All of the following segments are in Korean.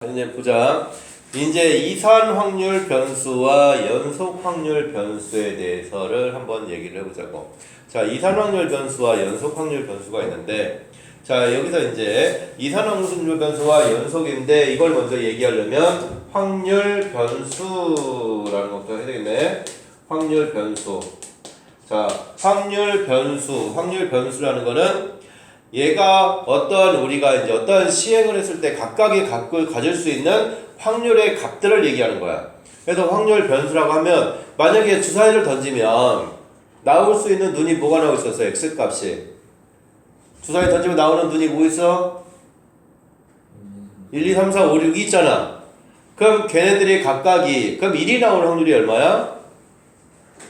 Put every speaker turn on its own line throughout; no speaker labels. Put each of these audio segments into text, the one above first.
이제 보자. 이제 이산 확률 변수와 연속 확률 변수에 대해서를 한번 얘기를 해보자고. 자, 이산 확률 변수와 연속 확률 변수가 있는데, 자, 여기서 이제 이산 확률 변수와 연속인데, 이걸 먼저 얘기하려면 확률 변수라는 것도 해야 되겠네. 확률 변수. 자, 확률 변수라는 거는 얘가 우리가 이제 어떤 시행을 했을 때 각각의 값을 가질 수 있는 확률의 값들을 얘기하는 거야. 그래서 확률 변수라고 하면 만약에 주사위를 던지면 나올 수 있는 눈이 뭐가 나오고 있었어? X 값이. 주사위 던지면 나오는 눈이 뭐 있어? 1, 2, 3, 4, 5, 6이 있잖아. 그럼 걔네들이 각각이 그럼 1이 나오는 확률이 얼마야?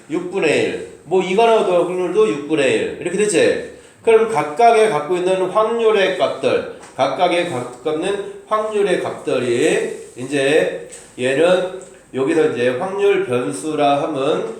6분의 1. 뭐 2가 나오는 확률도 6분의 1. 이렇게 되지? 그럼 각각의 갖고 있는 확률의 값들, 각각의 갖는 확률의 값들이 이제 얘는 여기서 이제 확률 변수라 함은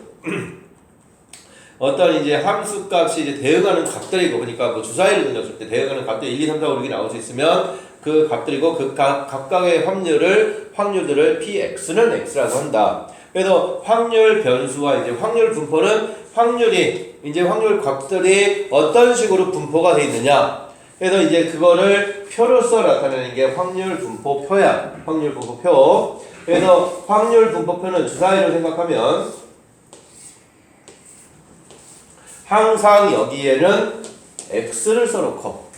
어떤 이제 함수 값이 이제 대응하는 값들이고, 그러니까 뭐 주사위를 던졌을 때 대응하는 값들이 1, 2, 3, 4, 5, 6이 나올 수 있으면 그 값들이고 그 각각의 확률들을 px는 x라고 한다. 그래서 확률 변수와 이제 확률 분포는 확률 값들이 어떤 식으로 분포가 되어 있느냐. 그래서 이제 그거를 표로써 나타내는 게 확률 분포표야. 확률 분포표. 그래서 확률 분포표는 주사위로 생각하면 항상 여기에는 x를 써놓고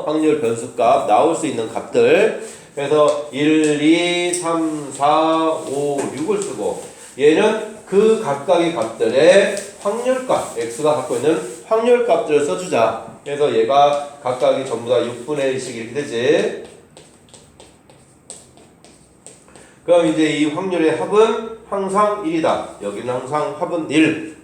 확률 변수값 나올 수 있는 값들. 그래서 1, 2, 3, 4, 5, 6을 쓰고 얘는 그 각각의 값들의 확률값, x가 갖고 있는 확률값들을 써주자. 그래서 얘가 각각이 전부 다 6분의 1씩 이렇게 되지. 그럼 이제 이 확률의 합은 항상 1이다. 여기는 항상 합은 1.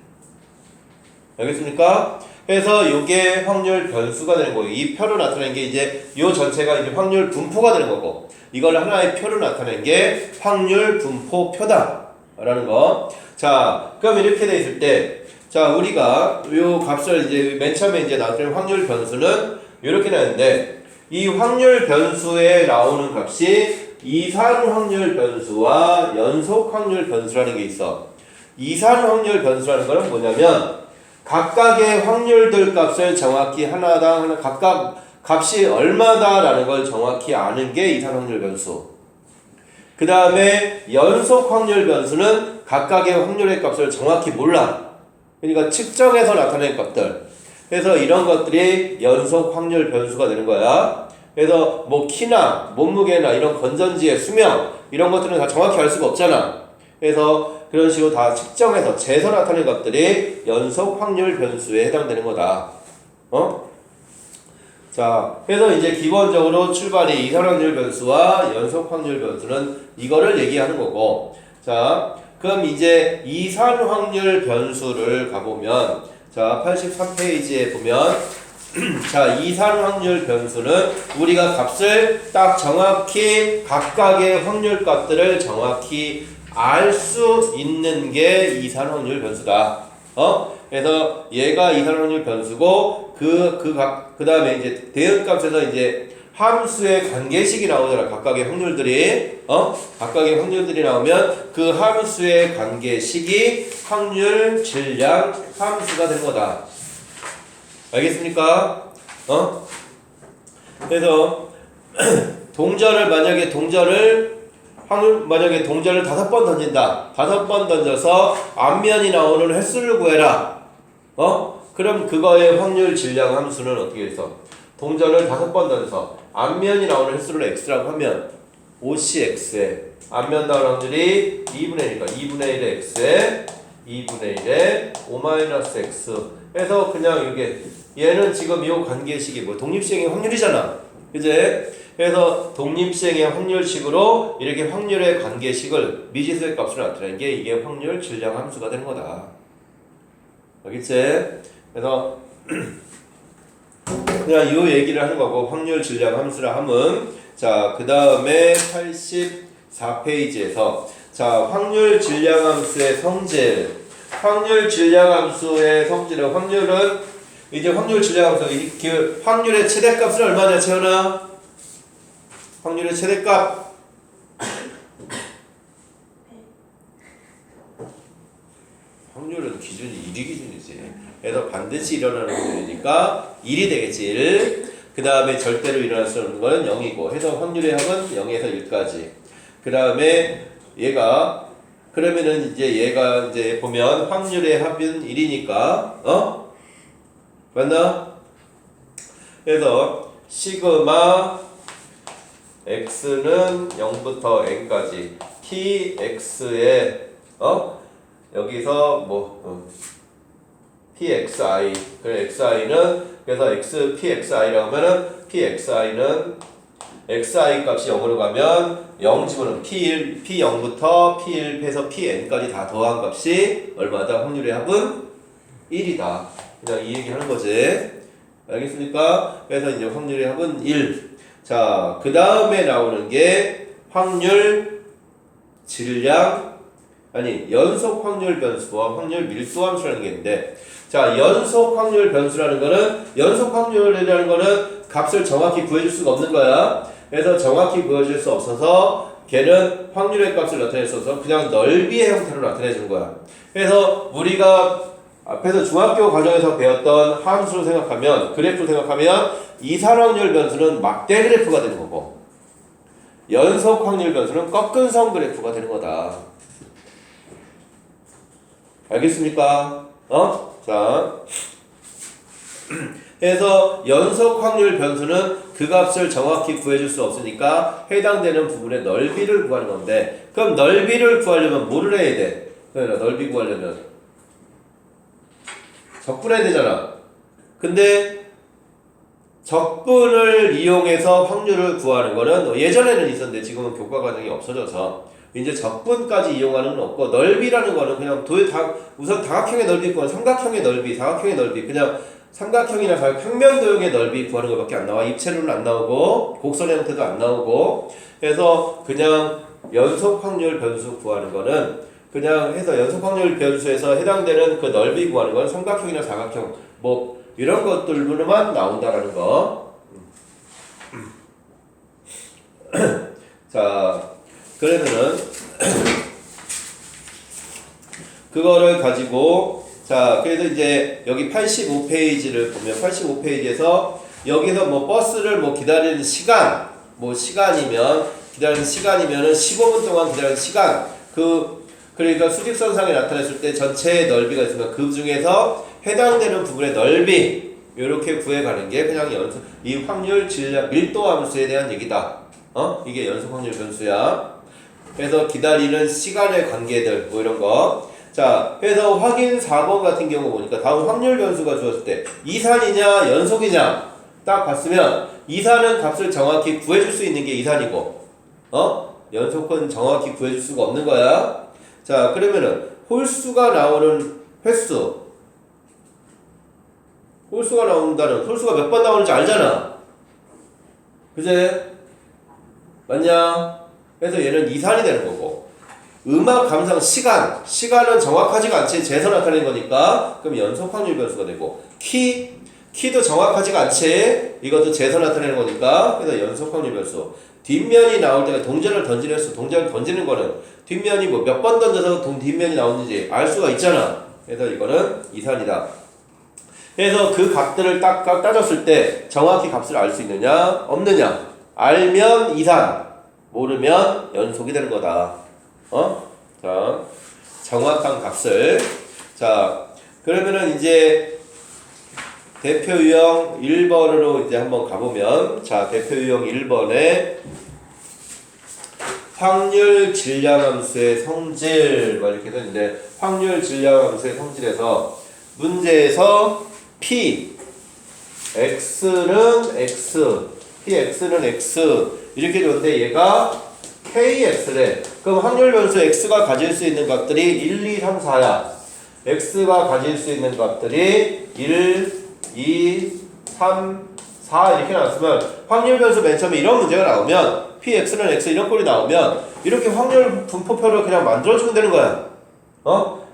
알겠습니까? 그래서 이게 확률 변수가 되는 거예요. 이 표로 나타내는 게 이제 이 전체가 이제 확률 분포가 되는 거고, 이걸 하나의 표로 나타내는 게 확률 분포표다. 라는 거. 자, 그럼 이렇게 돼 있을 때, 자, 우리가 요 값을 이제 맨 처음에 이제 나타낸 확률 변수는 이렇게 나왔는데, 이 확률 변수에 나오는 값이 이산 확률 변수와 연속 확률 변수라는 게 있어. 이산 확률 변수라는 거는 뭐냐면, 각각의 확률들 값을 정확히 하나당 하나 각각 값이 얼마다라는 걸 정확히 아는 게 이산 확률 변수. 그 다음에 연속 확률 변수는 각각의 확률의 값을 정확히 몰라. 그러니까 측정해서 나타낸 값들. 그래서 이런 것들이 연속 확률 변수가 되는 거야. 그래서 뭐 키나 몸무게나 이런 건전지의 수명 이런 것들은 다 정확히 알 수가 없잖아. 그래서 그런 식으로 다 측정해서 재서 나타낸 값들이 연속 확률 변수에 해당되는 거다. 자, 그래서 이제 기본적으로 출발이 이산 확률 변수와 연속 확률 변수는 이거를 얘기하는 거고, 자, 그럼 이제 이산 확률 변수를 가보면, 자, 83페이지에 보면, 자, 이산 확률 변수는 우리가 값을 딱 정확히 각각의 확률 값들을 정확히 알 수 있는 게 이산 확률 변수다. 그래서 얘가 이산 확률 변수고 그 다음에 이제 대응값에서 이제 함수의 관계식이 나오잖아. 각각의 확률들이 각각의 확률들이 나오면 그 함수의 관계식이 확률 질량 함수가 되는 거다. 알겠습니까? 그래서 만약에 동전을 5번 던진다. 5번 던져서 앞면이 나오는 횟수를 구해라. 그럼 그거의 확률 질량 함수는 어떻게 해서 동전을 5번 던져서 앞면이 나오는 횟수를 x라고 하면 5cx에 앞면 나오는 확률이 2분의 1이니까 2분의 1의 x에 2분의 1에 5-x. 그래서 그냥 이게 얘는 지금 이 관계식이 뭐 독립시행의 확률이잖아. 그제? 그래서 독립시행의 확률식으로 이렇게 확률의 관계식을 미지수의 값으로 나타내는 게 이게 확률 질량 함수가 되는 거다. 알겠지? 그래서 그냥 이 얘기를 하는 거고, 확률 질량 함수라 함은, 자, 그 다음에 84페이지에서 자, 확률 질량 함수의 성질. 확률 질량 함수의 성질은 이제 확률 질량 함수 확률의 최대값은 얼마냐, 채연아? 확률의 최대값 기준이 1이 기준이지. 그래서 반드시 일어나는 확률이니까 1이 되겠지. 1. 그 다음에 절대로 일어날 수 없는 거는 0이고 해서 확률의 합은 0에서 1까지. 그 다음에 얘가 그러면은 이제 얘가 이제 보면 확률의 합은 1이니까 맞나? 그래서 시그마 x는 0부터 n까지 px에 여기서 pxi 그래 xi는 그래서 x pxi라고 하면은 pxi는 xi 값이 0으로 가면 0 집어넣으면 p0부터 p1 해서 pn까지 다 더한 값이 얼마다? 확률의 합은 1이다. 그냥 이 얘기 하는 거지. 알겠습니까? 그래서 이제 확률의 합은 1. 자, 그 다음에 나오는 게 확률, 질량, 연속 확률 변수와 확률 밀도 함수라는 게 있는데, 자, 연속 확률 변수라는 거는, 연속 확률이라는 거는 값을 정확히 구해줄 수가 없는 거야. 그래서 정확히 구해줄 수 없어서 걔는 확률의 값을 나타낼 수 없어서 그냥 넓이의 형태로 나타내주는 거야. 그래서 우리가 앞에서 중학교 과정에서 배웠던 함수를 생각하면, 그래프를 생각하면 이산확률 변수는 막대 그래프가 되는 거고 연속 확률 변수는 꺾은선 그래프가 되는 거다. 알겠습니까? 자, 그래서 연속 확률 변수는 그 값을 정확히 구해줄 수 없으니까 해당되는 부분의 넓이를 구하는 건데, 그럼 넓이를 구하려면 뭐를 해야 돼? 그러니까 넓이 구하려면 적분해야 되잖아. 근데 적분을 이용해서 확률을 구하는 거는 예전에는 있었는데 지금은 교과 과정이 없어져서 이제 적분까지 이용하는 건 없고, 넓이라는 거는 그냥 우선 다각형의 넓이 구하는 삼각형의 넓이, 사각형의 넓이, 그냥 삼각형이나 평면도형의 넓이 구하는 것밖에 안 나와. 입체로는 안 나오고 곡선의 형태도 안 나오고. 그래서 그냥 연속 확률 변수 구하는 거는 그냥 해서 연속 확률 변수에서 해당되는 그 넓이 구하는 건 삼각형이나 사각형 이런 것들로만 나온다라는 거. 자, 그러면은 그거를 가지고, 자, 그래서 이제 여기 85페이지를 보면 85페이지에서 여기서 버스를 기다리는 시간, 기다리는 시간이면은 15분 동안 기다리는 시간, 그러니까 수직선상에 나타냈을 때 전체의 넓이가 있으면 그 중에서 해당되는 부분의 넓이, 이렇게 구해가는 게 그냥 이 확률, 질량, 밀도 함수에 대한 얘기다. 이게 연속 확률 변수야. 그래서 기다리는 시간의 관계들, 이런 거. 자, 그래서 확인 4번 같은 경우 보니까 다음 확률 변수가 주어졌을 때 이산이냐 연속이냐 딱 봤으면 이산은 값을 정확히 구해줄 수 있는 게 이산이고 연속은 정확히 구해줄 수가 없는 거야. 자, 그러면은 홀수가 나오는 횟수, 홀수가 몇 번 나오는지 알잖아. 그제? 맞냐? 그래서 얘는 이산이 되는 거고, 음악 감상 시간은 정확하지가 않지. 재서 나타내는 거니까 그럼 연속 확률 변수가 되고, 키도 정확하지가 않지. 이것도 재서 나타내는 거니까 그래서 연속 확률 변수. 뒷면이 나올 때가 동전을 던지는 수, 동전을 던지는 거는 뒷면이 몇 번 던져서 뒷면이 나오는지 알 수가 있잖아. 그래서 이거는 이산이다. 그래서 그 값들을 딱 따졌을 때 정확히 값을 알 수 있느냐 없느냐, 알면 이산, 모르면 연속이 되는 거다. 자, 정확한 값을. 자, 그러면은 이제 대표 유형 1번으로 이제 한번 가보면, 자, 대표 유형 1번에 확률 질량 함수의 성질 이렇게 되는데, 확률 질량 함수의 성질에서 문제에서 p x는 x 이렇게 줬는데 얘가 kx래. 그럼 확률 변수 x가 가질 수 있는 값들이 1, 2, 3, 4야. x가 가질 수 있는 값들이 1, 2, 3, 4 이렇게 나왔으면 확률 변수 맨 처음에 이런 문제가 나오면 px는 x 이런 꼴이 나오면 이렇게 확률 분포표를 그냥 만들어주면 되는 거야.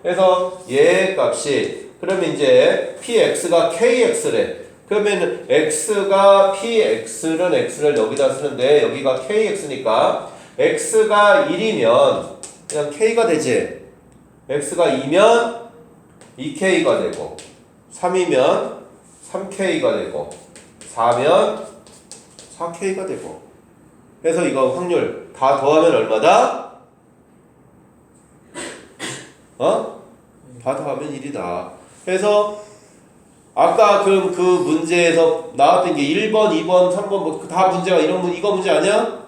그래서 얘 값이, 그러면 이제 px가 kx래. 그러면 x가 px는 x를 여기다 쓰는데 여기가 kx니까 x가 1이면 그냥 k가 되지. x가 2면 2K가 되고 3이면 3K가 되고 4면 4K가 되고 그래서 이거 확률 다 더하면 얼마다? 다 더하면 1이다. 그래서 아까 그 문제에서 나왔던 게 1번, 2번, 3번 뭐 다 문제가 이거 문제 아니야?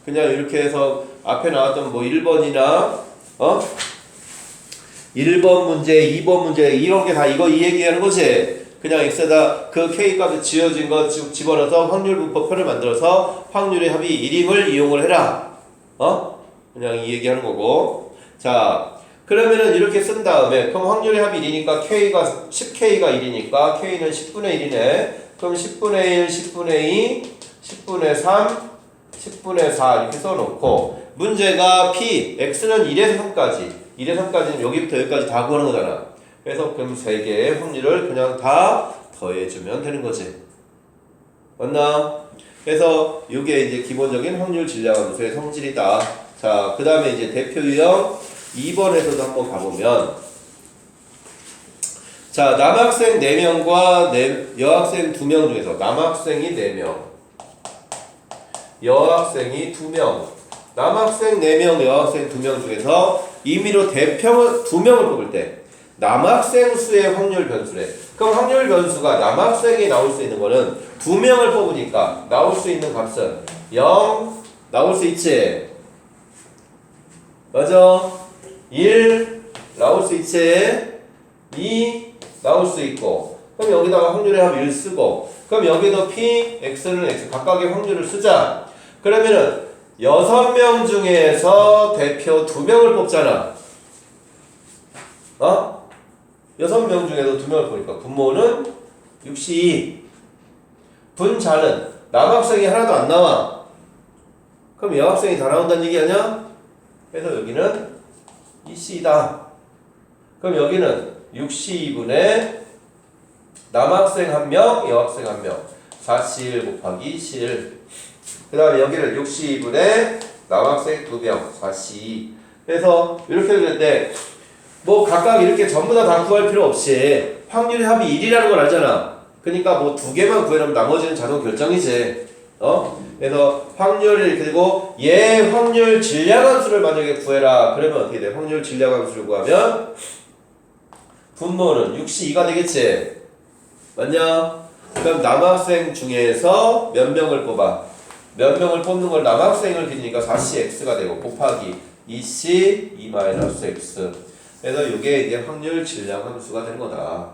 그냥 이렇게 해서 앞에 나왔던 뭐 1번이나 1번 문제, 2번 문제 이런 게 다 이 얘기하는 거지. 그냥 x에다 그 k 값에 지어진 거 집어넣어서 확률 분포표를 만들어서 확률의 합이 1임을 이용을 해라. 그냥 이 얘기하는 거고. 자, 그러면은 이렇게 쓴 다음에 그럼 확률의 합이 1이니까 k가 10k가 1이니까 k는 10분의 1이네. 그럼 10분의 1, 10분의 2, 10분의 3, 10분의 4 이렇게 써놓고 문제가 p, x는 1에서 3까지 1에서 3까지는 여기부터 여기까지 다 구하는 거잖아. 그래서 그럼 3개의 확률을 그냥 다 더해주면 되는 거지. 맞나? 그래서 이게 이제 기본적인 확률 질량함수의 성질이다. 자, 그 다음에 이제 대표 유형 2번에서도 한번 가보면 자, 남학생 4명과 여학생 2명 중에서 남학생이 4명 여학생이 2명 남학생 4명 여학생 2명 중에서 임의로 대표 2명을 뽑을 때 남학생 수의 확률 변수래. 그럼 확률 변수가 남학생이 나올 수 있는 거는 2명을 뽑으니까 나올 수 있는 값은 0 나올 수 있지. 맞아. 1 나올 수 있지. 2 나올 수 있고. 그럼 여기다가 확률의 합 1 쓰고. 그럼 여기도 p, x는 x 각각의 확률을 쓰자. 그러면은 6명 중에서 대표 2명을 뽑잖아. 6명 중에서 2명을 보니까 분모는 62. 분자는 남학생이 하나도 안 나와. 그럼 여학생이 다 나온다는 얘기 아니야? 그래서 여기는 2C다. 그럼 여기는 62분의 남학생 1명, 여학생 1명 4C1 곱하기 C1. 그 다음에 여기를 62분의 남학생 2명 4C2. 그래서 이렇게 되는데 뭐 각각 이렇게 전부 다 구할 필요 없이 확률의 합이 1이라는 걸 알잖아. 그러니까 뭐 2개만 구해놓으면 나머지는 자동 결정이지. 그래서 확률을 이렇게 되고 얘 확률 질량함수를 만약에 구해라. 그러면 어떻게 돼? 확률 질량함수를 구하면 분모는 62가 되겠지. 맞냐? 그럼 남학생 중에서 몇 명을 뽑아? 몇 명을 뽑는 걸 남학생을 기니까 4cx가 되고 곱하기 2c 2-x. 그래서 이게 이제 확률 질량 함수가 되는 거다.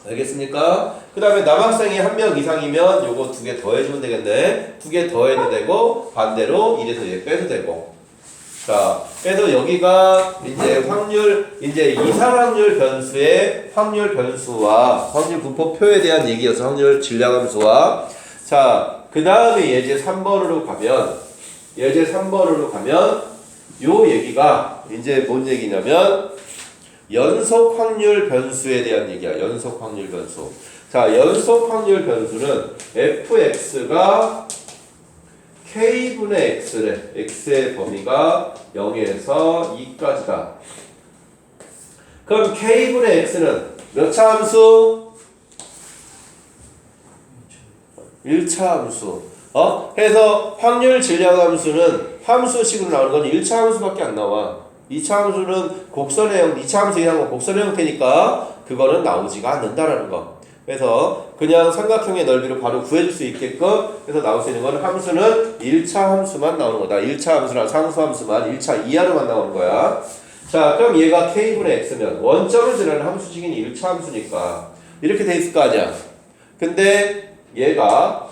알겠습니까? 그 다음에 남학생이 1명 이상이면 요거 2개 더해주면 되겠네. 2개 더해도 되고 반대로 1에서 얘 빼도 되고. 자, 그래서 여기가 이제 확률, 이제 이상확률 변수의 확률 변수와 확률 분포표에 대한 얘기여서 확률 질량함수와. 자, 그 다음에 예제 3번으로 가면 요 얘기가 이제 뭔 얘기냐면 연속 확률 변수에 대한 얘기야. 연속 확률 변수. 자, 연속 확률 변수는 fx가 k분의 x래. x의 범위가 0에서 2까지다. 그럼 k분의 x는 몇 차 함수? 1차 함수. 그래서 확률 질량 함수는 함수식으로 나오는 건 1차 함수밖에 안 나와. 2차 함수는 곡선의 형, 2차 함수 이상은 곡선의 형태니까 그거는 나오지가 않는다라는 거. 그래서 그냥 삼각형의 넓이를 바로 구해줄 수 있게끔 그래서 나올 수 있는 건 함수는 1차 함수만 나오는 거다. 1차 함수랑 상수 함수만 1차 이하로만 나오는 거야. 자, 그럼 얘가 k분의 x면 원점을 지나는 함수식이니 1차 함수니까 이렇게 돼 있을 거 아니야. 근데 얘가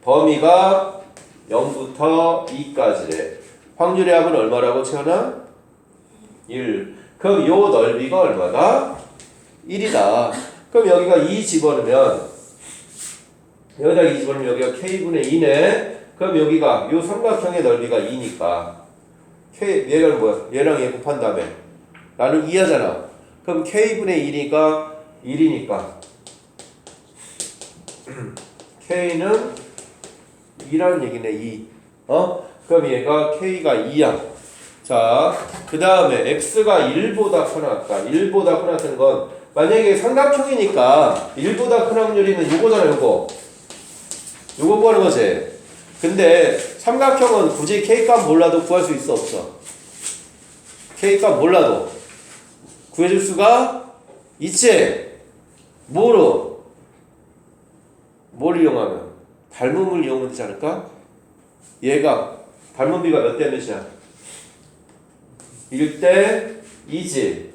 범위가 0부터 2까지래. 확률의 합은 얼마라고 채워놔? 1. 그럼 요 넓이가 얼마다? 1이다. 그럼 여기가 2 집어넣으면 여기다 2 집어넣으면 여기가 k분의 2네. 그럼 여기가 요 삼각형의 넓이가 2니까 얘가 뭐야? 얘랑 얘 곱한 다음에 나는 2 하잖아. 그럼 k분의 2니까 1이니까 k는 2라는 얘기네. 2. 그럼 얘가 k가 2야. 자, 그 다음에 x가 1보다 크다. 1보다 크다는 건 만약에 삼각형이니까 1보다 큰 확률이면 요거잖아, 요거. 요거 구하는 거지. 근데 삼각형은 굳이 k값 몰라도 구할 수 있어, 없어? k값 몰라도 구해줄 수가 있지. 뭐로? 뭘 이용하면? 닮음을 이용하면 되지 않을까? 얘가 닮음비가 몇 대 몇이야? 1대 2지.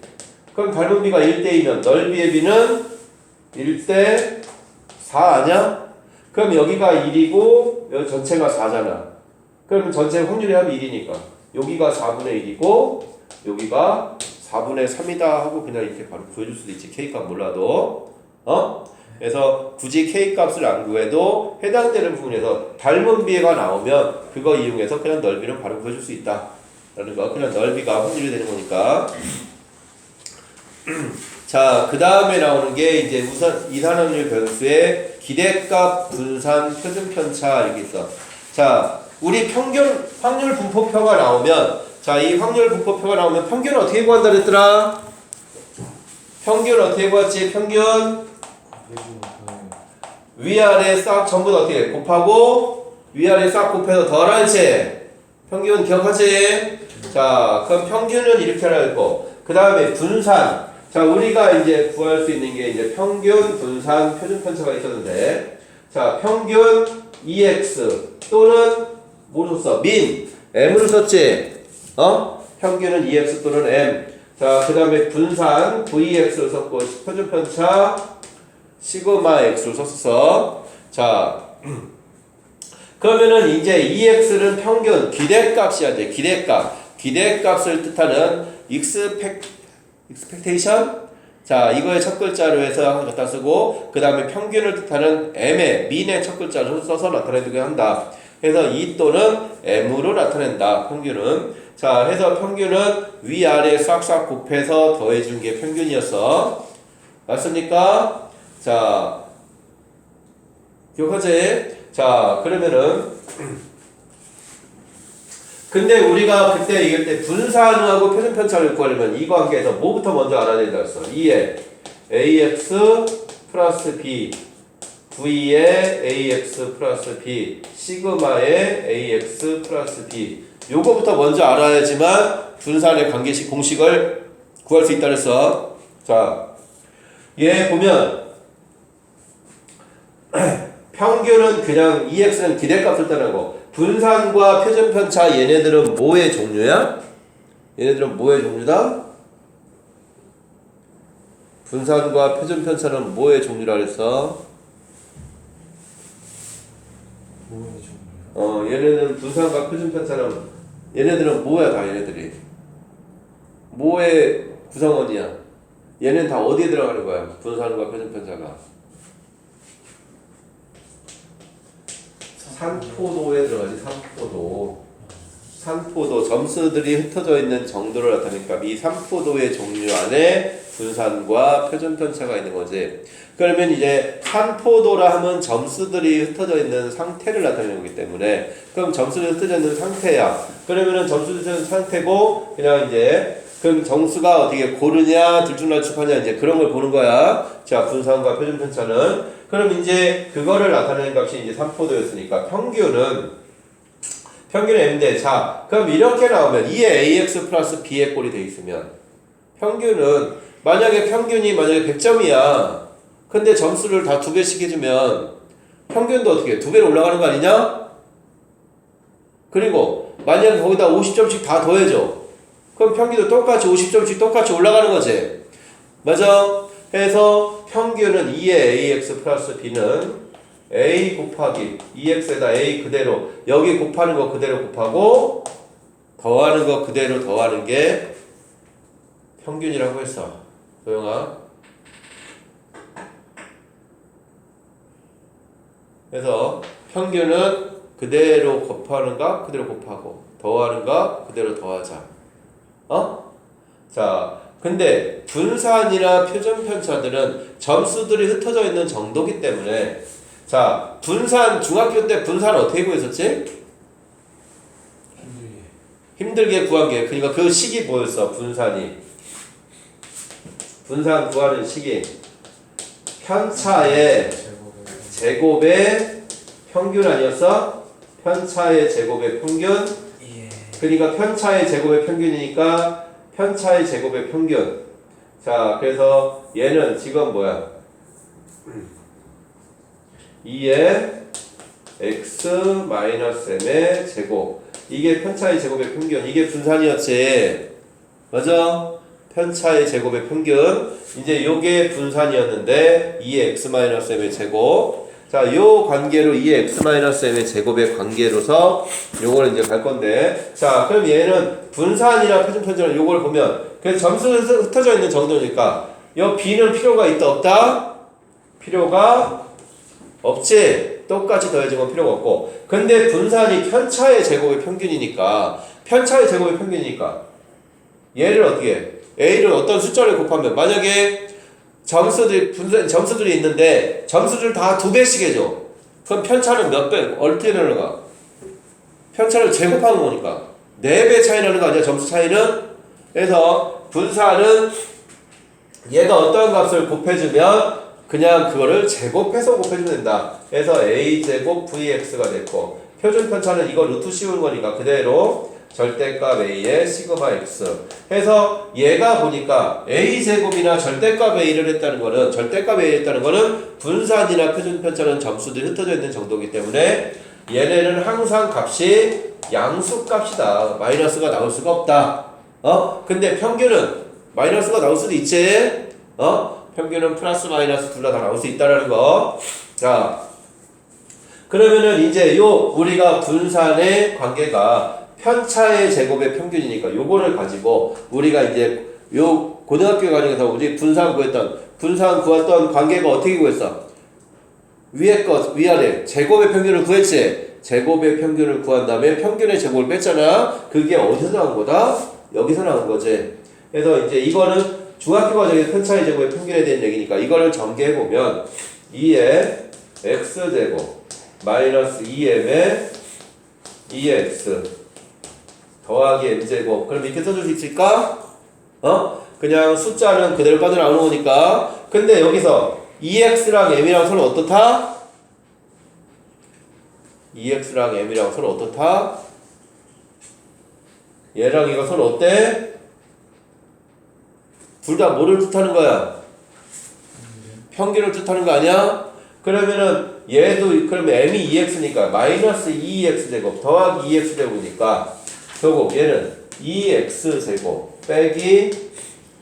그럼 닮음비가 1대 2면 넓이의 비는 1대 4 아니야? 그럼 여기가 1이고 여기 전체가 4잖아. 그럼 전체 확률의 합이 1이니까 여기가 4분의 1이고 여기가 4분의 3이다 하고 그냥 이렇게 바로 구해줄 수도 있지. K값 몰라도. 그래서 굳이 K값을 안 구해도 해당되는 부분에서 닮은 비가 나오면 그거 이용해서 그냥 넓이는 바로 구해줄 수 있다 라는 거. 그냥 넓이가 확률이 되는 거니까. 자, 그 다음에 나오는 게 이제 우선 이산확률 변수의 기대값, 분산, 표준 편차 이렇게 있어. 자, 우리 평균 확률 분포표가 나오면, 자, 이 확률 분포표가 나오면 평균을 어떻게 구한다 그랬더라? 평균 어떻게 구했지? 평균 위아래 싹 전부 다 어떻게 곱하고 위아래 싹 곱해서 더하지. 평균 기억하지? 자, 그럼 평균은 이렇게 하라 했고, 그 다음에 분산. 자, 우리가 이제 구할 수 있는 게 이제 평균, 분산, 표준 편차가 있었는데, 자, 평균 EX 또는 뭐로 썼어? 민, M으로 썼지? 평균은 EX 또는 M. 자, 그 다음에 분산 VX로 썼고, 표준 편차 시그마 X로 썼어. 자, 그러면은 이제 EX는 평균, 기대값이야, 이제 기대값. 기대값을 뜻하는 expectation? 자, 이거의 첫 글자로 해서 갖다 쓰고, 그 다음에 평균을 뜻하는 M의, 민의 첫 글자로 써서 나타내게 한다. 그래서 E 또는 M으로 나타낸다, 평균은. 자, 해서 평균은 위아래 싹싹 곱해서 더해준 게 평균이었어. 맞습니까? 자, 기억하지? 자, 그러면은 근데 우리가 그때 얘기할 때 분산하고 표준 편차를 구하려면 이 관계에서 뭐부터 먼저 알아야 된다 했어? 2의 ax 플러스 b v의 ax 플러스 b 시그마의 ax 플러스 b 요거부터 먼저 알아야지만 분산의 관계식 공식을 구할 수 있다 그랬어. 자, 얘 보면 평균은 그냥 EX는 기대값을 따르고 분산과 표준편차 얘네들은 뭐의 종류야? 얘네들은 뭐의 종류다? 분산과 표준편차는 뭐의 종류라 그랬어? 얘네는 분산과 표준편차는 얘네들은 뭐야 다 얘네들이? 뭐의 구성원이야? 얘는 다 어디에 들어가는 거야? 분산과 표준편차가 산포도에 들어가지. 산포도 점수들이 흩어져 있는 정도를 나타내니까 이 산포도의 종류 안에 분산과 표준편차가 있는 거지. 그러면 이제 산포도라 하면 점수들이 흩어져 있는 상태를 나타내는 거기 때문에 그럼 점수들이 흩어져 있는 상태야. 그러면은 점수들이 흩어져 있는 상태고 그냥 이제 그럼 정수가 어떻게 고르냐 들쭉날쭉하냐 이제 그런 걸 보는 거야. 자, 분산과 표준편차는 그럼 이제 그거를 나타내는 값이 이제 산포도였으니까 평균은 M인데 자, 그럼 이렇게 나오면 2의 AX 플러스 B의 꼴이 돼 있으면 평균은 만약에 평균이 만약에 100점이야. 근데 점수를 다 2배씩 해주면 평균도 어떻게 2배로 올라가는 거 아니냐? 그리고 만약에 거기다 50점씩 다 더해줘. 그럼 평균도 똑같이 50점씩 똑같이 올라가는 거지. 맞아? 해서 평균은 2의 AX 플러스 B는 A 곱하기 2X에다 A 그대로 여기 곱하는 거 그대로 곱하고 더하는 거 그대로 더하는 게 평균이라고 했어. 도영아. 그래서 평균은 그대로 곱하는 거 그대로 곱하고 더하는 거 그대로 더하자. 자, 근데 분산이나 표준편차들은 점수들이 흩어져 있는 정도기 때문에 자, 분산 중학교 때 분산 어떻게 구했었지? 힘들게 구한 게 그러니까 그 식이 뭐였어? 분산 구하는 식이 편차의 제곱의 평균 아니었어? 편차의 제곱의 평균. 그러니까 편차의 제곱의 평균이니까 편차의 제곱의 평균. 자, 그래서 얘는 지금 뭐야? 2의 x-m의 제곱. 이게 편차의 제곱의 평균. 이게 분산이었지. 맞아? 편차의 제곱의 평균. 이제 요게 분산이었는데 2의 x-m의 제곱. 자, 요 관계로 2의 x-m의 제곱의 관계로서 요걸 이제 갈 건데. 자, 그럼 얘는 분산이나 표준 편차는 요걸 보면 그래서 점수는 흩어져 있는 정도니까 요 b는 필요가 있다 없다? 필요가 없지. 똑같이 더해지면 필요가 없고. 근데 분산이 편차의 제곱의 평균이니까 얘를 어떻게 해? a를 어떤 숫자를 곱하면 만약에 점수들이 있는데 점수들 다 2배씩 해줘. 그럼 편차는 몇 배? 어떻게 되는가? 편차를 제곱하는 거니까 4배 차이 나는 거 아니야? 점수 차이는? 그래서 분산은 얘가 어떤 값을 곱해주면 그냥 그거를 제곱해서 곱해주면 된다. 그래서 a제곱 vx가 됐고 표준 편차는 이거 루트 씌우는 거니까 그대로 절대값 a의 시그마 x 해서 얘가 보니까 a제곱이나 절대값 a를 했다는 거는 분산이나 표준 편차는 점수들이 흩어져 있는 정도이기 때문에 얘네는 항상 값이 양수값이다. 마이너스가 나올 수가 없다. 근데 평균은 마이너스가 나올 수도 있지. 평균은 플러스 마이너스 둘 다 나올 수 있다라는 거. 자, 그러면은 이제 우리가 분산의 관계가 편차의 제곱의 평균이니까 요거를 가지고 우리가 이제 요 고등학교 과정에서 우리 분산 구했던 관계가 어떻게 구했어? 위에 것 위아래 제곱의 평균을 구했지. 제곱의 평균을 구한 다음에 평균의 제곱을 뺐잖아. 그게 어디서 나온 거다? 여기서 나온 거지. 그래서 이제 이거는 중학교 과정에서 편차의 제곱의 평균에 대한 얘기니까 이거를 전개해보면 2의 x제곱 마이너스 2m의 2x 더하기 m제곱. 그럼 이렇게 써줄 수 있을까? 그냥 숫자는 그대로 빠져나오는 거니까. 근데 여기서 2x랑 m이랑 서로 어떻다? 2x랑 m이랑 서로 어떻다? 얘랑 이거 서로 어때? 둘 다 뭐를 뜻하는 거야? 평균을 뜻하는 거 아니야? 그러면은 얘도 그러면 m이 2x니까 마이너스 2x제곱 더하기 2x제곱이니까 결국 얘는 2x제곱 빼기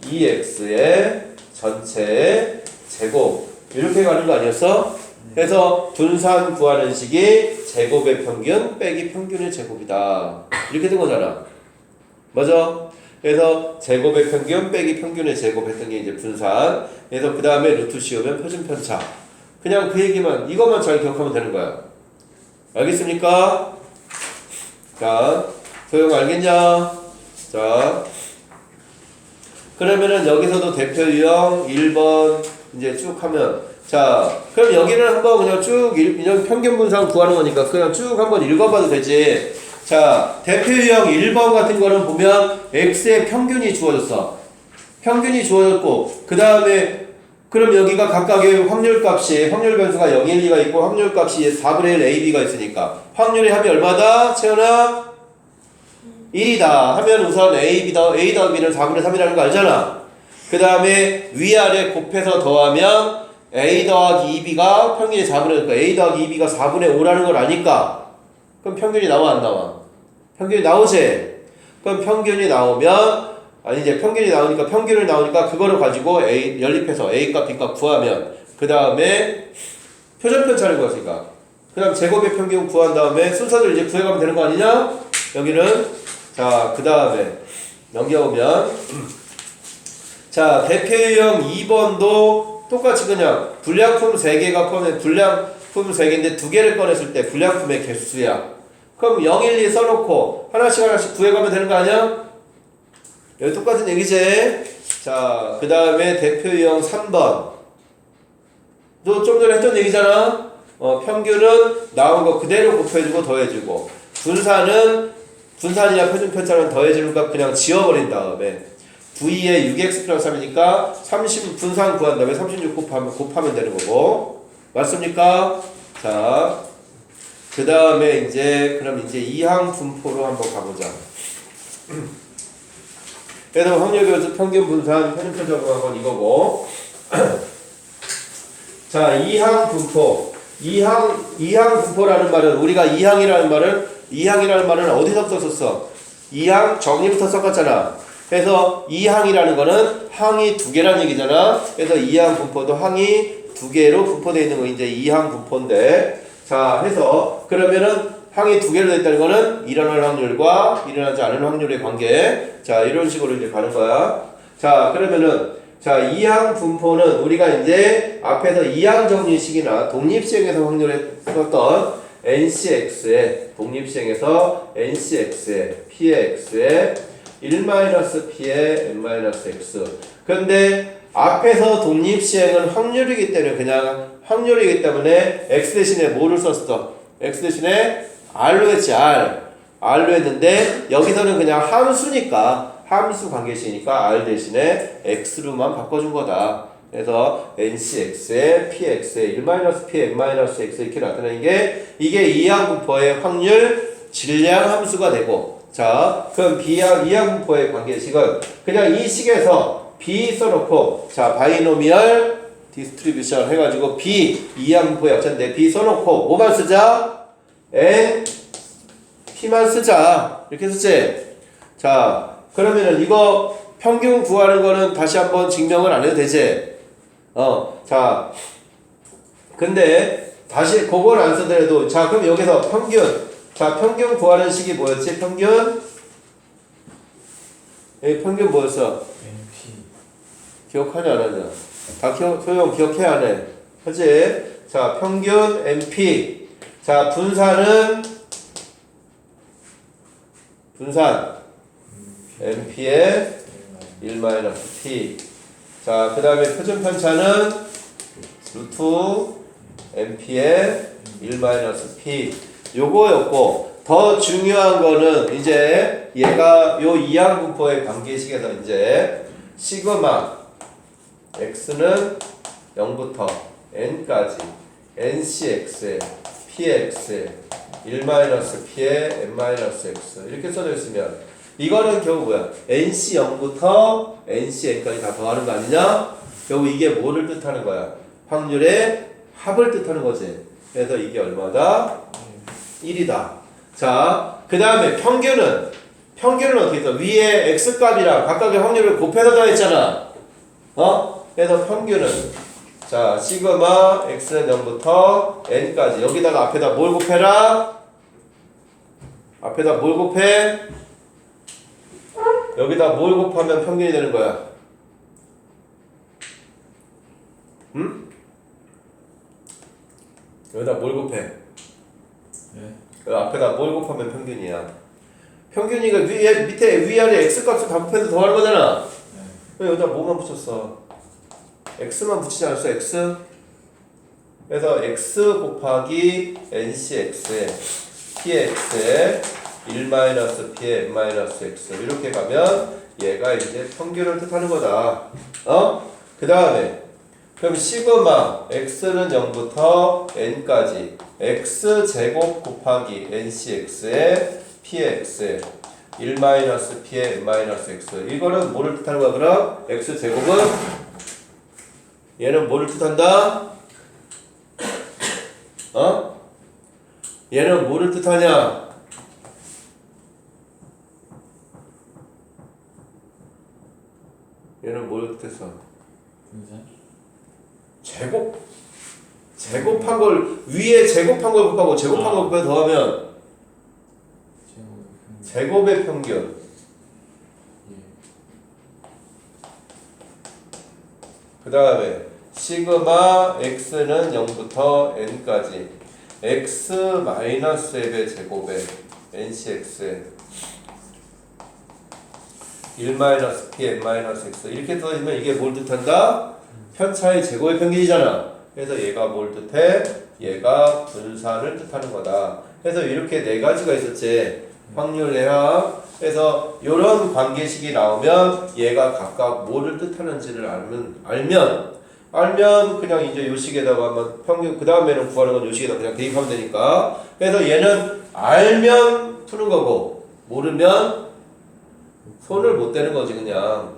2x의 전체 제곱 이렇게 가는 거 아니었어? 그래서 분산 구하는 식이 제곱의 평균 빼기 평균의 제곱이다. 이렇게 된 거잖아. 맞아? 그래서 제곱의 평균 빼기 평균의 제곱 했던 게 이제 분산. 그래서 그 다음에 루트 씌우면 표준 편차. 그냥 그 얘기만 이것만 잘 기억하면 되는 거야. 알겠습니까? 자, 소영 알겠냐? 자, 그러면은 여기서도 대표 유형 1번 이제 쭉 하면 자, 그럼 여기는 한번 그냥 쭉 평균 분산 구하는 거니까 그냥 쭉 한번 읽어봐도 되지. 자, 대표 유형 1번 같은 거는 보면 x의 평균이 주어졌어. 평균이 주어졌고 그 다음에 그럼 여기가 각각의 확률 변수가 0, 1, 2가 있고 확률 값이 4분의 1 AB가 있으니까 확률의 합이 얼마다? 채연아? 1이다 하면 우선 A 더하기 B는 4분의 3이라는 거 알잖아. 그 다음에 위아래 곱해서 더하면 A 더하기 2B가 평균이 4분의 5, A 더하기 2B가 4분의 5라는 걸 아니까 그럼 평균이 나와 안 나와? 평균이 나오지? 그럼 평균이 나오면 이제 평균이 나오니까 그거를 가지고 A 연립해서 A값 B값 구하면 그 다음에 표준 편차를 구했으니까 그 다음 제곱의 평균 구한 다음에 순서를 이제 구해가면 되는 거 아니냐? 여기는 자, 그 다음에 넘겨오면 자, 대표 유형 2번도 똑같이 그냥 불량품 3개가 포함된 불량품 3개인데 2개를 꺼냈을 때 불량품의 개수야. 그럼 0, 1, 2 써놓고 하나씩 구해가면 되는 거 아니야? 여기 똑같은 얘기지. 자, 그 다음에 대표 유형 3번 너 좀 전에 했던 얘기잖아. 평균은 나온 거 그대로 곱해주고 더해주고 분산은 분산이나 표준편차는 더해지는 값 그냥 지워버린 다음에 V에 6x 플러스 3이니까 30 분산 구한 다음에 36 곱하면 되는 거고 맞습니까? 자, 그 다음에 이제 그럼 이제 이항 분포로 한번 가보자. 그래서 확률 변수 평균 분산 표준편차 구한 건 이거고. 자, 이항 분포. 이항 분포라는 말은 우리가 이항이라는 말은 어디서부터 썼어? 이항 정리부터 썼었잖아. 그래서 이항이라는 거는 항이 두 개라는 얘기잖아. 그래서 이항 분포도 항이 두 개로 분포되어 있는 거 이제 이항 분포인데. 자, 해서 그러면은 항이 두 개로 됐다는 거는 일어날 확률과 일어나지 않을 확률의 관계. 자, 이런 식으로 이제 가는 거야. 자, 그러면은 자, 이항 분포는 우리가 이제 앞에서 이항 정리식이나 독립시행에서 확률을 썼던 NCX에 독립시행에서 NCX에 P의 X에 1-P의 N-X. 근데 앞에서 독립시행은 확률이기 때문에 그냥 확률이기 때문에 X 대신에 뭐를 썼어? X 대신에 R로 했지, R로 했는데 여기서는 그냥 함수니까 함수 관계식이니까 R 대신에 X로만 바꿔준 거다. 그래서 NCX에 PX에 1-P N-X 이렇게 나타내는 게 이게 이항 분포의 확률 질량 함수가 되고 자 그럼 이항 분포의 관계식은 그냥 이 식에서 B 써놓고 자 바이노미얼 디스트리뷰션 해가지고 B 이항 분포의 약자인데 B 써놓고 뭐만 쓰자? N P만 쓰자 이렇게 쓰지? 자 그러면은 이거 평균 구하는 거는 다시 한번 증명을 안 해도 되지? 자, 근데 다시 그걸 안 쓰더라도 자, 그럼 여기서 평균. 자, 평균 구하는 식이 뭐였지? 평균? 여기 평균 뭐였어?
NP.
기억하냐 안 하냐? 다 소영 기억해 안 해? 그치? 자, 평균 NP. 자, 분산 NP의 1-P. 자, 그 다음에 표준편차는 루트 NP의 1-P. 요거였고, 더 중요한 거는 이제 얘가 요 이항 분포의 관계식에서 이제 시그마 x는 0부터 n까지 NCX에 PX에 1-P의 N-X 이렇게 써져 있으면 이거는 결국 뭐야? NC 0부터 NC N까지 다 더하는 거 아니냐? 결국 이게 뭐를 뜻하는 거야? 확률의 합을 뜻하는 거지. 그래서 이게 얼마다? 1이다. 자, 그 다음에 평균은 어떻게 써? 위에 X값이랑 각각의 확률을 곱해서 더했잖아. 그래서 평균은 자, 시그마 X는 0부터 N까지 여기다가 앞에다 뭘 곱해라? 앞에다 뭘 곱해? 여기다 뭘 곱하면 평균이 되는 거야? 응? 여기다 뭘 곱해?
네.
여기 앞에다 뭘 곱하면 평균이야? 평균이가 밑에 위아래 x값을 다 곱해서 더하는 거잖아.
네.
왜 여기다 뭐만 붙였어? x만 붙이지 않았어? x? 그래서 x 곱하기 ncx에 px에 1-P의 N-X 이렇게 가면 얘가 이제 평균을 뜻하는 거다. 그 다음에 그럼 시그마 x는 0부터 n까지 x제곱 곱하기 ncx에 px에 1-P의 N-X 이거는 뭐를 뜻하는 거야 그럼? x제곱은 얘는 뭐를 뜻한다? 얘는 뭐를 뜻하냐? 얘는 뭘 뜻했어?
분산?
제곱한 걸 위에 제곱한 걸 곱하고 제곱한 걸 곱해 더하면 제곱의 평균. 그 다음에 시그마 x는 0부터 n까지 x -f의 제곱에 ncx에 1-P N-X 이렇게 써지면 이게 뭘 뜻한다? 편차의 제곱의 평균이잖아. 그래서 얘가 뭘 뜻해? 얘가 분산을 뜻하는 거다. 그래서 이렇게 네 가지가 있었지. 확률 내항. 그래서 이런 관계식이 나오면 얘가 각각 뭐를 뜻하는지를 알면 그냥 이제 요 식에다가 한번 평균 그 다음에는 구하는 건 요 식에다 그냥 대입하면 되니까. 그래서 얘는 알면 푸는 거고 모르면 손을 못 대는 거지 그냥.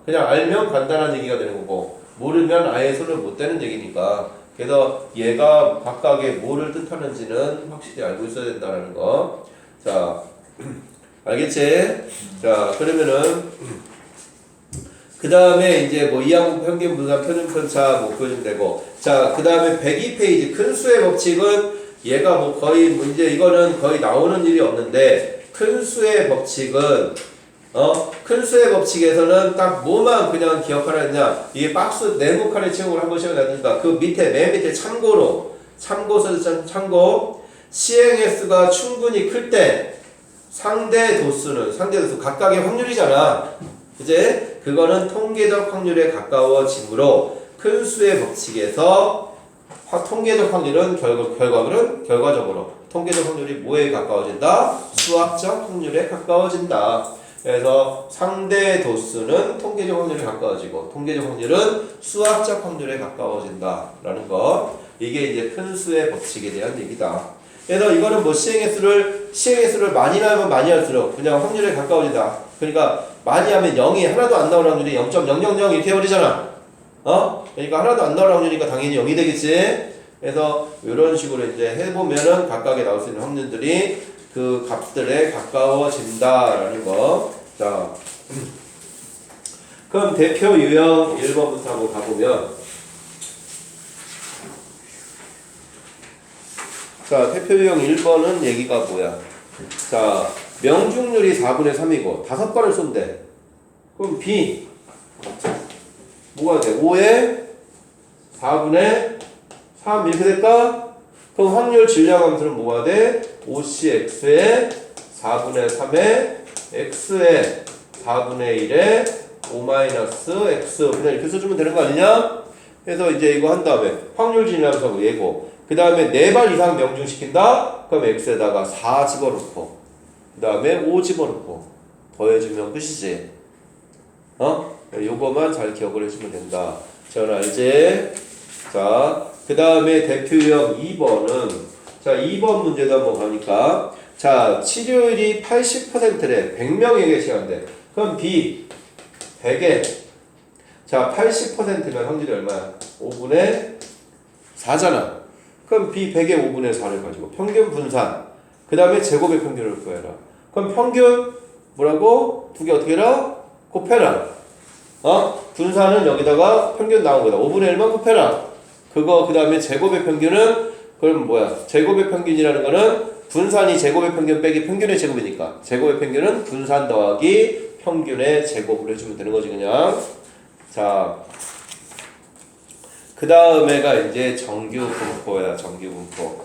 그냥 알면 간단한 얘기가 되는 거고 모르면 아예 손을 못 대는 얘기니까. 그래서 얘가 각각의 뭐를 뜻하는지는 확실히 알고 있어야 된다는 거. 자, 알겠지? 자, 그러면은 그 다음에 이제 뭐 이항분 평균 분산 표준 편차 뭐 그려주면 되고. 자, 그 다음에 102페이지 큰 수의 법칙은 얘가 뭐 거의 문제 이거는 거의 나오는 일이 없는데 큰 수의 법칙은 큰 수의 법칙에서는 딱 뭐만 그냥 기억하라 했냐. 이게 박스 네모칸의 제곱을 한 번씩 해놔두니까 그 밑에 맨 밑에 참고로 참고 시행횟수가 충분히 클 때 상대 도수 각각의 확률이잖아. 이제 그거는 통계적 확률에 가까워지므로 큰 수의 법칙에서 통계적 확률은 결과적으로 통계적 확률이 뭐에 가까워진다? 수학적 확률에 가까워진다. 그래서 상대 도수는 통계적 확률에 가까워지고 통계적 확률은 수학적 확률에 가까워진다라는 거. 이게 이제 큰 수의 법칙에 대한 얘기다. 그래서 이거는 뭐 시행횟수를 많이 하면 많이 할수록 그냥 확률에 가까워진다. 그러니까 많이 하면 0이 하나도 안 나오는 확률이 0.000 이렇게 해버리잖아. 그러니까 하나도 안 나오는 확률이니까 당연히 0이 되겠지. 그래서 이런 식으로 이제 해보면은 각각에 나올 수 있는 확률들이 그 값들에 가까워진다라는 거. 자, 그럼 대표 유형 1번부터 한번 가보면, 자, 대표 유형 1번은 얘기가 뭐야? 자, 명중률이 4분의 3이고 5번을 쏜대. 그럼 B 뭐가 돼? 5에 4분의 3 이렇게 될까? 그럼 확률 질량함수는 뭐가 돼? 5cx에 4분의 3에 x에 4분의 1에 5-x 그냥 이렇게 써주면 되는 거 아니냐? 그래서 이제 이거 한 다음에 확률 질량함수하고 얘고 그 다음에 4발 이상 명중시킨다? 그럼 x에다가 4 집어넣고 그 다음에 5 집어넣고 더해주면 끝이지. 요거만 잘 기억을 해주면 된다. 자, 알지? 자, 그 다음에 대표 유형 2번은 자 2번 문제도 한번 가니까 자 치료율이 80%래. 100명에게 시간대. 그럼 B 100에 자 80%면 확률이 얼마야? 5분의 4잖아. 그럼 B 100에 5분의 4를 가지고 평균 분산 그 다음에 제곱의 평균을 구해라. 그럼 평균 뭐라고? 두 개 어떻게 해라? 곱해라. 분산은 여기다가 평균 나온 거다. 5분의 1만 곱해라. 그거 그 다음에 제곱의 평균은 그럼 뭐야? 제곱의 평균이라는 거는 분산이 제곱의 평균 빼기 평균의 제곱이니까 제곱의 평균은 분산 더하기 평균의 제곱을 해주면 되는 거지 그냥. 자, 그 다음에가 이제 정규 분포야. 정규 분포.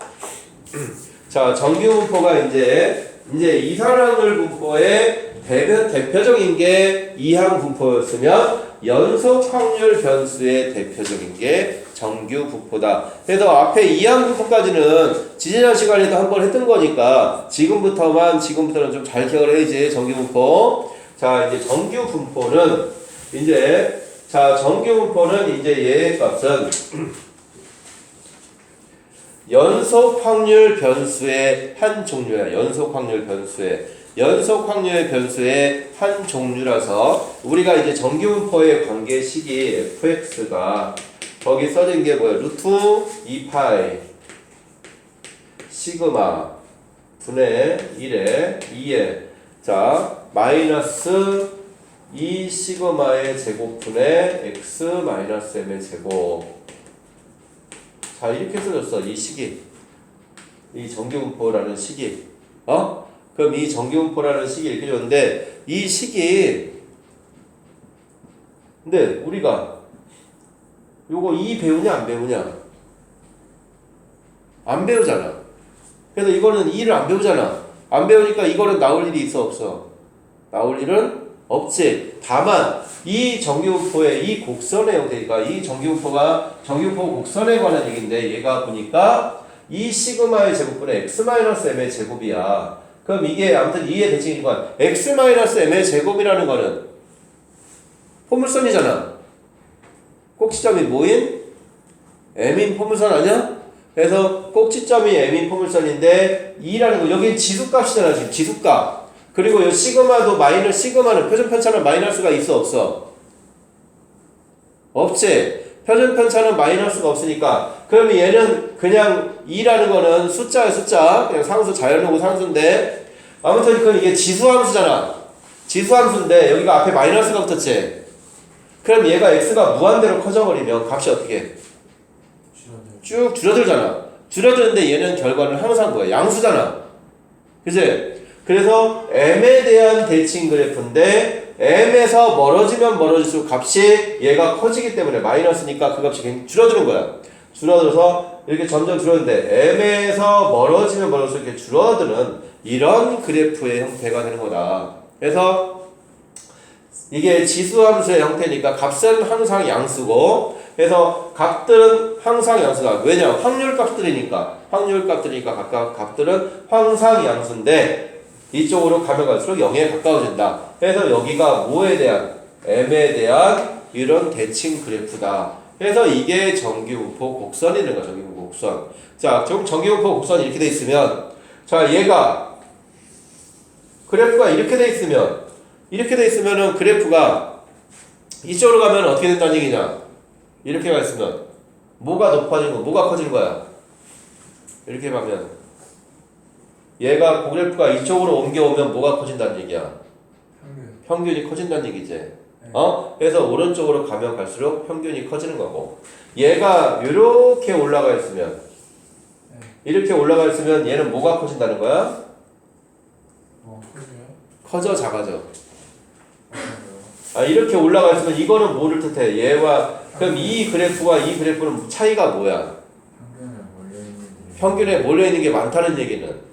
자, 정규 분포가 이제 이산화황률 분포의 대표적인 게 이항 분포였으면 연속 확률 변수의 대표적인 게 정규 분포다. 그래서 앞에 이항 분포까지는 지지난 시간에도 한번 했던 거니까 지금부터는 좀 잘 기억을 해야지. 정규 분포. 자, 이제 정규 분포는 이제 얘의 값은 연속 확률 변수의 한 종류야. 연속 확률 변수의 한 종류라서 우리가 이제 정규 분포의 관계식이 fx가 거기 써진 게 뭐야? 루트 2파이 시그마 분의 1에 2에 자 마이너스 2 시그마의 제곱분의 x 마이너스 m의 제곱. 자 이렇게 써졌어. 이 식이 이 정규분포라는 식이 그럼 이 정규분포라는 식이 이렇게 줬는데 이 식이 근데 우리가 요거 2 배우냐 안 배우냐? 안 배우잖아. 그래서 이거는 2를 안 배우잖아. 안 배우니까 이거는 나올 일이 있어 없어? 나올 일은 없지. 다만 이 정규분포의 이 곡선의 형태니까 이 정규분포가 정규분포 곡선에 관한 얘기인데 얘가 보니까 이 시그마의 제곱분의 x-m의 제곱이야. 그럼 이게 아무튼 2의 대칭이니까 x-m의 제곱이라는 거는 포물선이잖아. 꼭지점이 뭐인? m인 포물선 아니야? 그래서 꼭지점이 m인 포물선인데 2라는 거 여기 지수값이잖아. 지금 지수값. 그리고 이 시그마도 시그마는 표준 편차는 마이너스가 있어 없어? 없지. 표준 편차는 마이너스가 없으니까 그러면 얘는 그냥 2라는 거는 숫자야 숫자. 그냥 상수 자연하고 상수인데 아무튼 그건 이게 지수함수잖아. 지수함수인데 여기가 앞에 마이너스가 붙었지. 그럼 얘가 x가 무한대로 커져버리면 값이 어떻게 해? 쭉 줄어들잖아. 줄어드는데 얘는 결과는 항상 뭐야? 양수잖아. 그치? 그래서 m에 대한 대칭 그래프인데 m에서 멀어지면 멀어질수록 값이 얘가 커지기 때문에 마이너스니까 그 값이 굉장히 줄어드는 거야. 줄어들어서 이렇게 점점 줄어드는데 m에서 멀어지면 멀어질수록 이렇게 줄어드는 이런 그래프의 형태가 되는 거다. 그래서 이게 지수함수의 형태니까 값은 항상 양수고 그래서 값들은 항상 양수다. 왜냐? 확률값들이니까 각각 값들은 항상 양수인데 이쪽으로 가면 갈수록 0에 가까워진다. 그래서 여기가 뭐에 대한? m에 대한 이런 대칭 그래프다. 그래서 이게 정기분포 곡선이라는 거야. 정기분포 곡선. 자, 정기분포 곡선이 이렇게 돼 있으면 자, 얘가 그래프가 이렇게 돼 있으면은 그래프가 이쪽으로 가면 어떻게 된다는 얘기냐? 이렇게 가 있으면 뭐가 높아지고 뭐가 커지는 거야? 이렇게 가면 얘가 그래프가 이쪽으로 옮겨오면 뭐가 커진다는 얘기야? 평균이 커진다는 얘기지. 그래서 오른쪽으로 가면 갈수록 평균이 커지는 거고 얘가 이렇게 올라가 있으면 이렇게 올라가 있으면 얘는 뭐가 커진다는 거야? 커져 작아져? 이렇게 올라가 있으면 이거는 뭐를 뜻해? 얘와 그럼 이 그래프와 이 그래프는 차이가 뭐야? 평균에 몰려있는 게 많다는 얘기는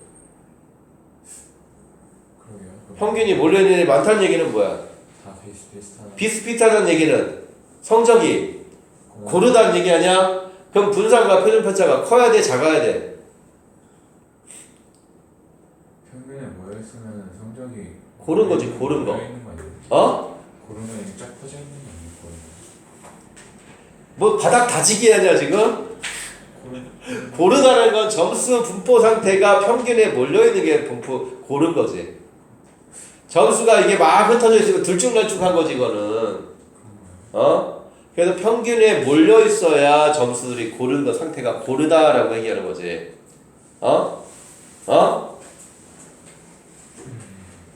평균이 몰려있는 게 많다는 얘기는 뭐야?
다
비슷비슷하다는 얘기는 성적이 고르다는 얘기 아니야? 그럼 분산과 표준 편차가 커야 돼? 작아야 돼?
평균에 모여있으면 성적이
고른 거지 고른 거.
고르면 쫙 퍼져 있는 거 아니고
뭐 바닥 다지기 하냐 지금? 고르다는 건 점수 분포 상태가 평균에 몰려있는 게 고른 거지. 점수가 이게 막 흩어져 있으면 들쭉날쭉한 거지 이거는. 그래서 평균에 몰려 있어야 점수들이 고른 거 상태가 고르다라고 얘기하는 거지.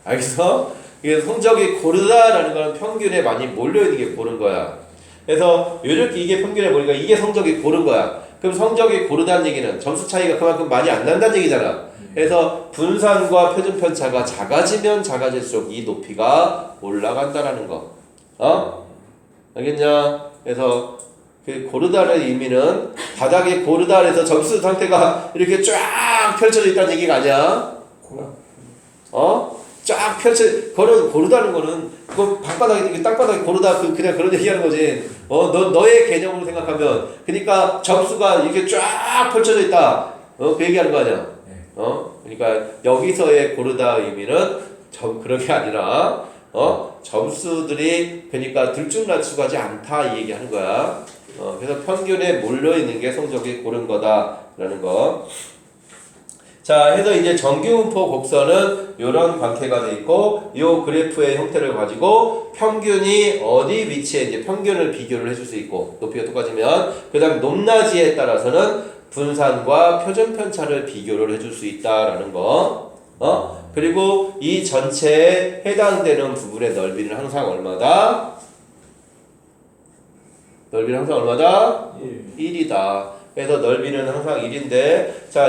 알겠어? 이게 성적이 고르다라는 거는 평균에 많이 몰려 있는 게 고른 거야. 그래서 이렇게 이게 평균에 몰리니까 이게 성적이 고른 거야. 그럼 성적이 고르다는 얘기는 점수 차이가 그만큼 많이 안 난다는 얘기잖아. 그래서 분산과 표준 편차가 작아지면 작아질수록 이 높이가 올라간다라는 거. 알겠냐? 그래서 그 고르다는 의미는 바닥에 고르다 해서 점수 상태가 이렇게 쫙 펼쳐져 있다는 얘기가 아니야. 쫙 고르다는 거는 그 방바닥에 땅바닥에 고르다 그냥 그런 얘기하는 거지. 너의 개념으로 생각하면 그러니까 점수가 이렇게 쫙 펼쳐져 있다. 그 얘기하는 거 아니야. 그러니까 여기서의 고르다 의미는 그런 게 아니라 점수들이 그러니까 들쭉날쭉하지 않다 이 얘기하는 거야. 그래서 평균에 몰려 있는 게 성적이 고른 거다라는 거. 자, 해서 이제 정기분포 곡선은 이런 관계가 돼 있고, 이 그래프의 형태를 가지고 평균이 어디 위치에 이제 평균을 비교를 해줄 수 있고, 높이가 똑같으면, 그 다음 높낮이에 따라서는 분산과 표준 편차를 비교를 해줄 수 있다라는 거. 그리고 이 전체에 해당되는 부분의 넓이는 항상 얼마다? 넓이는 항상 얼마다? 1이다. 그래서 넓이는 항상 1인데, 자,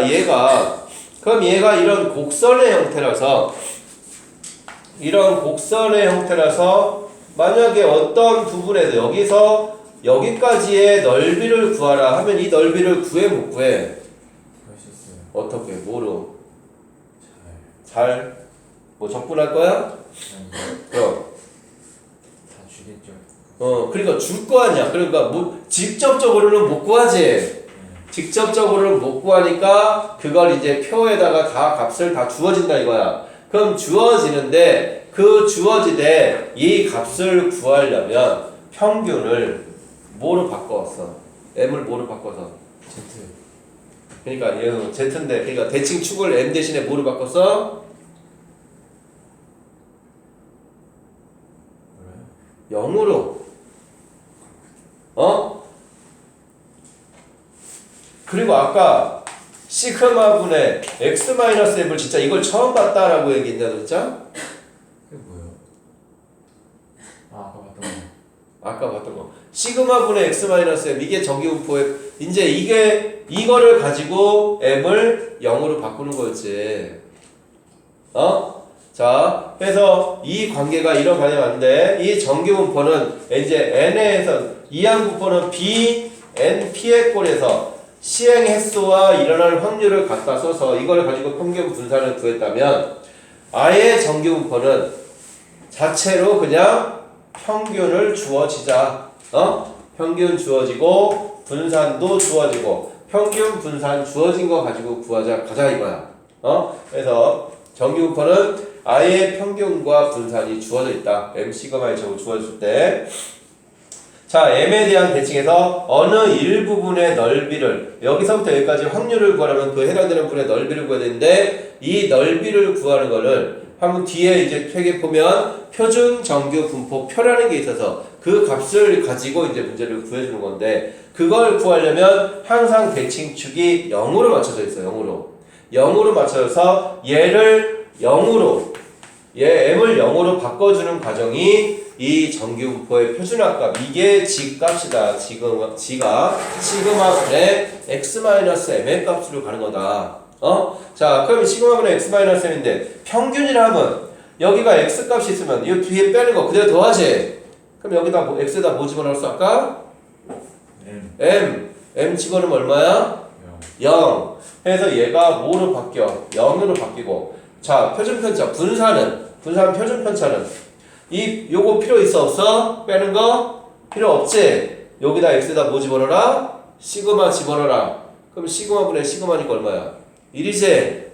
그럼 얘가 이런 곡선의 형태라서 만약에 어떤 부분에서 여기서 여기까지의 넓이를 구하라 하면 이 넓이를 구해 못 구해? 어떻게? 뭐로? 뭐 적분할 거야? 그럼
다 주겠죠.
그러니까 줄 거 아니야. 그러니까 뭐 직접적으로는 못 구하지. 직접적으로는 못 구하니까 그걸 이제 표에다가 다 값을 다 주어진다 이거야. 그럼 주어지는데 그 주어지되 이 값을 구하려면 평균을 뭐로 바꿨어? m을 뭐로 바꿔서?
Z.
그러니까 얘는 z인데 그러니까 대칭 축을 m 대신에 뭐로 바꿨어?
뭐래요?
0으로. 그리고 아까 시그마분의 x-m을 진짜 이걸 처음 봤다라고 얘기했냐 진짜?
이게 뭐예요? 아, 아까 봤던 거.
아까 봤던 거 시그마분의 x-m 이게 정기분포의 이제 이거를 가지고 m을 0으로 바꾸는 거였지. 자, 그래서 이 관계가 이런 관계가 왔는데 이 정기분포는 이제 n에서 이항분포는 b, n, p의 꼴에서 시행 횟수와 일어날 확률을 갖다 써서 이걸 가지고 평균 분산을 구했다면 아예 정기분포는 자체로 그냥 평균을 주어지자. 평균 주어지고 분산도 주어지고 평균 분산 주어진 거 가지고 구하자 가자 이거야. 그래서 정기분포는 아예 평균과 분산이 주어져 있다. m 시그마에 주어졌을 때. 자, m에 대한 대칭에서 어느 일부분의 넓이를 여기서부터 여기까지 확률을 구하려면 그 해당되는 부분의 넓이를 구해야 되는데 이 넓이를 구하는 거를 한번 뒤에 이제 책에 보면 표준 정규 분포 표라는 게 있어서 그 값을 가지고 이제 문제를 구해주는 건데 그걸 구하려면 항상 대칭축이 0으로 맞춰져 있어요. 0으로 맞춰져서 얘를 0으로 m을 0으로 바꿔주는 과정이 이 정규분포의 표준화값 이게 G값이다. 지가 시그마분의 x-m의 값으로 가는 거다. 자, 그럼 시그마분의 x-m인데 평균이라 하면 여기가 x값이 있으면 이 뒤에 빼는 거 그대로 더하지. 그럼 여기다 x에다 뭐 집어넣었어 아까? m 집어넣으면 얼마야? 0. 그래서 얘가 뭐로 바뀌어? 0으로 바뀌고. 자, 표준편차 분산 표준편차는 요거 필요 있어 없어? 빼는 거 필요 없지? 여기다 x에다 뭐 집어넣어라? 시그마 집어넣어라. 그럼 시그마분의 시그마니까 얼마야? 1이지?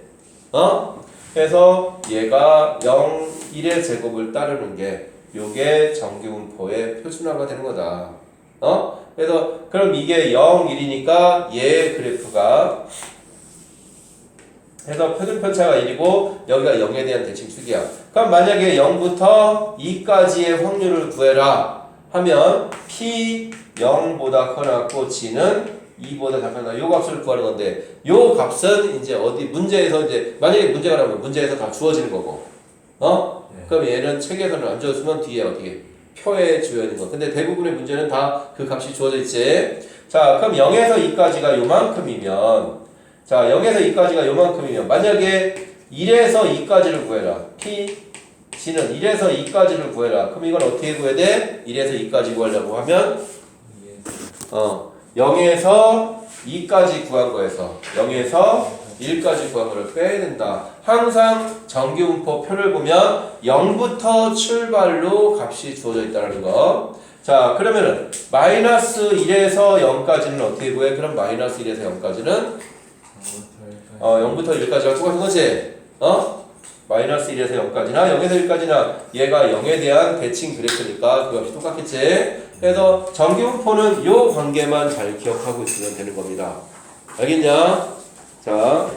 그래서 얘가 0, 1의 제곱을 따르는 게 요게 정규분포의 표준화가 되는 거다. 그래서 그럼 이게 0, 1이니까 얘 그래프가 해서 표준편차가 1이고 여기가 0에 대한 대칭축이야. 그럼 만약에 0부터 2까지의 확률을 구해라 하면 P 0보다 커나고 G는 2보다 작거나 요 값을 구하는 건데 요 값은 이제 어디 문제에서 이제 만약에 문제가 나오면 문제에서 다 주어지는 거고 그럼 얘는 책에서는 안 주었으면 뒤에 어떻게 표에 주어야 되는 거. 근데 대부분의 문제는 다 그 값이 주어져 있지. 자, 그럼 0에서 2까지가 요만큼이면 자, 0에서 2까지가 요만큼이면 만약에 1에서 2까지를 구해라. P, G는 1에서 2까지를 구해라. 그럼 이건 어떻게 구해야 돼? 1에서 2까지 구하려고 하면 0에서 2까지 구한 거에서 0에서 1까지 구한 거를 빼야 된다. 항상 정규분포 표를 보면 0부터 출발로 값이 주어져 있다는 거. 자, 그러면은 마이너스 1에서 0까지는 어떻게 구해? 그럼 마이너스 1에서 0까지는 0부터 1까지 갖고 가는 거지. 마이너스 1에서 0까지나 0에서 1까지나 얘가 0에 대한 대칭 그래프니까 그 값이 똑같겠지. 그래서 정규분포는 요 관계만 잘 기억하고 있으면 되는 겁니다. 알겠냐? 자,